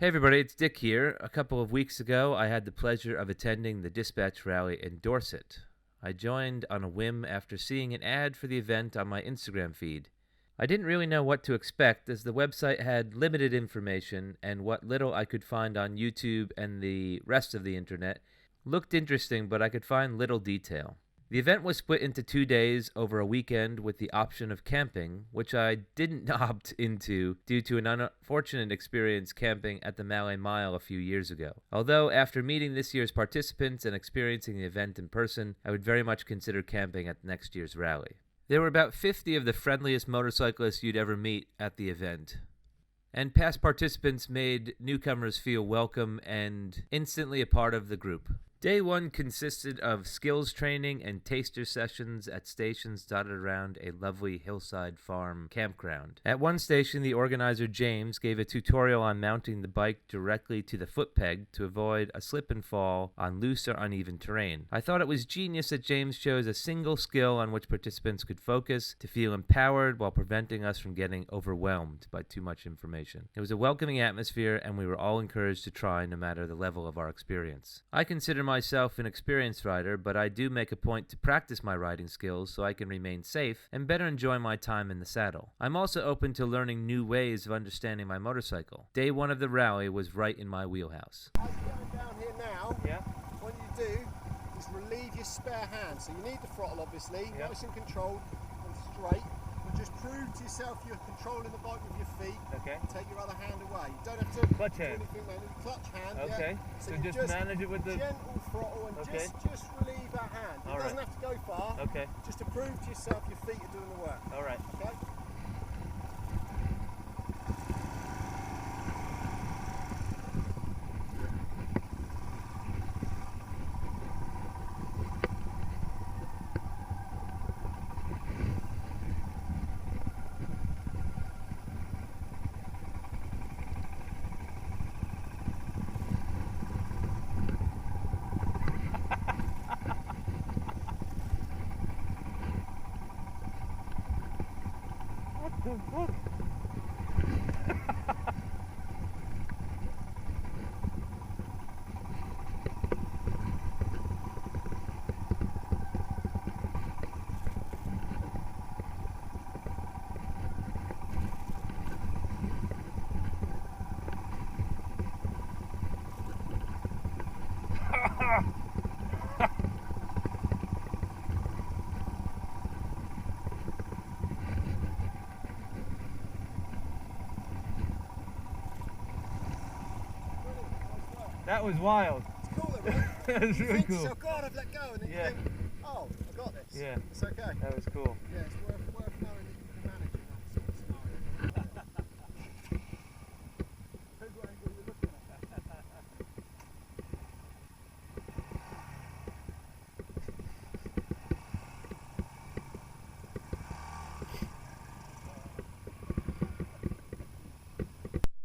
Hey everybody, it's Dick here. A couple of weeks ago, I had the pleasure of attending the Dispatch Rally in Dorset. I joined on a whim after seeing an ad for the event on my Instagram feed. I didn't really know what to expect as the website had limited information and what little I could find on YouTube and the rest of the internet looked interesting, but I could find little detail. The event was split into 2 days over a weekend with the option of camping, which I didn't opt into due to an unfortunate experience camping at the Mallee Mile a few years ago. Although after meeting this year's participants and experiencing the event in person, I would very much consider camping at next year's rally. There were about 50 of the friendliest motorcyclists you'd ever meet at the event. And past participants made newcomers feel welcome and instantly a part of the group. Day 1 consisted of skills training and taster sessions at stations dotted around a lovely hillside farm campground. At one station, the organizer James gave a tutorial on mounting the bike directly to the foot peg to avoid a slip and fall on loose or uneven terrain. I thought it was genius that James chose a single skill on which participants could focus to feel empowered while preventing us from getting overwhelmed by too much information. It was a welcoming atmosphere, and we were all encouraged to try no matter the level of our experience. I consider myself an experienced rider, but I do make a point to practice my riding skills so I can remain safe and better enjoy my time in the saddle. I'm also open to learning new ways of understanding my motorcycle. Day 1 of the rally was right in my wheelhouse. As you're going down here now, what you do is relieve your spare hand. So you need the throttle obviously, nice and controlled and straight. But just prove to yourself you're controlling the bike with your feet. Okay. And take your other hand away. You don't have to clutch do hand. anything manually. Clutch hand. Okay. Yeah. So just manage it with the gentle throttle and just relieve that hand. It doesn't have to go far. Okay. Just to prove to yourself your feet are doing the work. All right. Okay. What? That was wild. It's cool though, right? That was really cool. So God, I've let go, and then you think, oh, I got this. Yeah. It's okay. That was cool. Yeah, it's worth knowing that you can manage in that sort of scenario. Depends what angle you're looking at.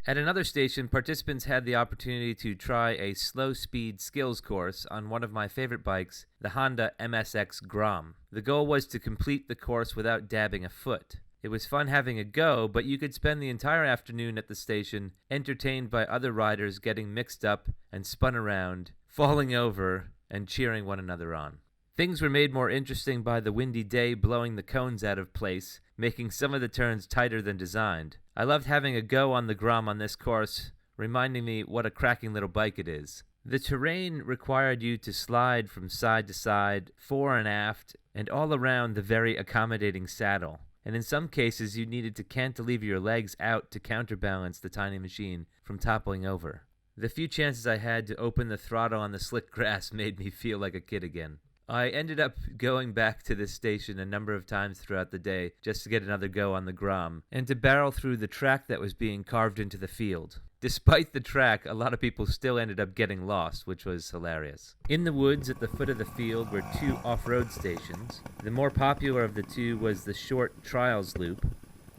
At another station, participants had the opportunity to try a slow-speed skills course on one of my favorite bikes, the Honda MSX Grom. The goal was to complete the course without dabbing a foot. It was fun having a go, but you could spend the entire afternoon at the station entertained by other riders getting mixed up and spun around, falling over, and cheering one another on. Things were made more interesting by the windy day blowing the cones out of place, making some of the turns tighter than designed. I loved having a go on the Grom on this course, reminding me what a cracking little bike it is. The terrain required you to slide from side to side, fore and aft, and all around the very accommodating saddle. And in some cases, you needed to cantilever your legs out to counterbalance the tiny machine from toppling over. The few chances I had to open the throttle on the slick grass made me feel like a kid again. I ended up going back to this station a number of times throughout the day just to get another go on the Grom and to barrel through the track that was being carved into the field. Despite the track, a lot of people still ended up getting lost, which was hilarious. In the woods at the foot of the field were 2 off-road stations. The more popular of the 2 was the short Trials loop.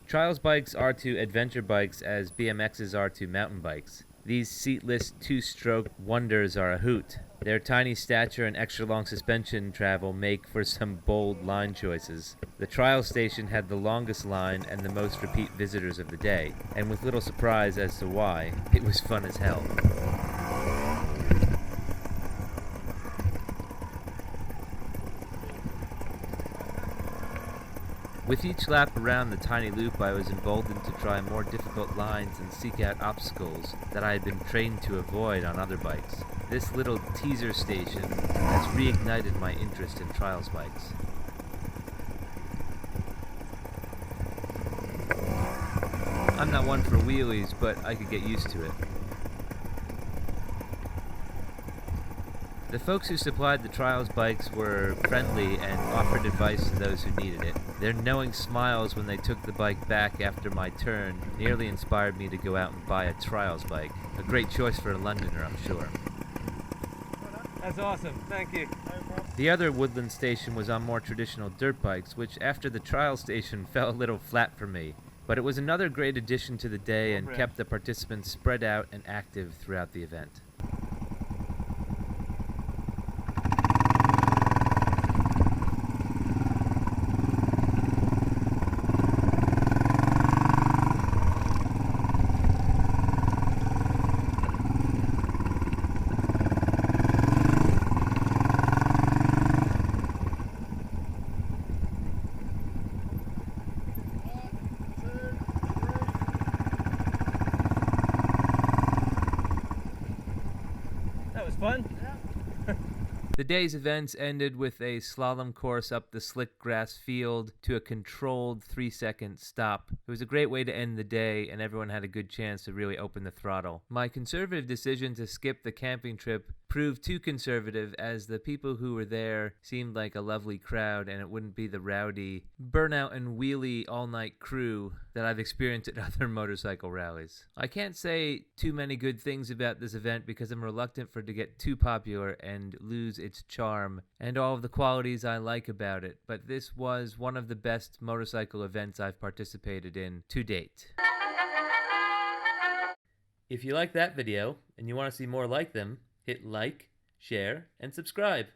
Trials bikes are to adventure bikes as BMXs are to mountain bikes. These seatless two-stroke wonders are a hoot. Their tiny stature and extra-long suspension travel make for some bold line choices. The trial station had the longest line and the most repeat visitors of the day, and with little surprise as to why, it was fun as hell. With each lap around the tiny loop, I was emboldened to try more difficult lines and seek out obstacles that I had been trained to avoid on other bikes. This little teaser station has reignited my interest in trials bikes. I'm not one for wheelies, but I could get used to it. The folks who supplied the trials bikes were friendly and offered advice to those who needed it. Their knowing smiles when they took the bike back after my turn nearly inspired me to go out and buy a trials bike. A great choice for a Londoner, I'm sure. That's awesome. Thank you. The other Woodland station was on more traditional dirt bikes, which after the trial station fell a little flat for me. But it was another great addition to the day and kept the participants spread out and active throughout the event. Fun? The day's events ended with a slalom course up the slick grass field to a controlled 3-second stop. It was a great way to end the day, and everyone had a good chance to really open the throttle. My conservative decision to skip the camping trip proved too conservative, as the people who were there seemed like a lovely crowd, and it wouldn't be the rowdy, burnout and wheelie all-night crew that I've experienced at other motorcycle rallies. I can't say too many good things about this event because I'm reluctant for it to get too popular and lose its charm and all of the qualities I like about it, but this was one of the best motorcycle events I've participated in to date. If you like that video and you want to see more like them, hit like, share, and subscribe.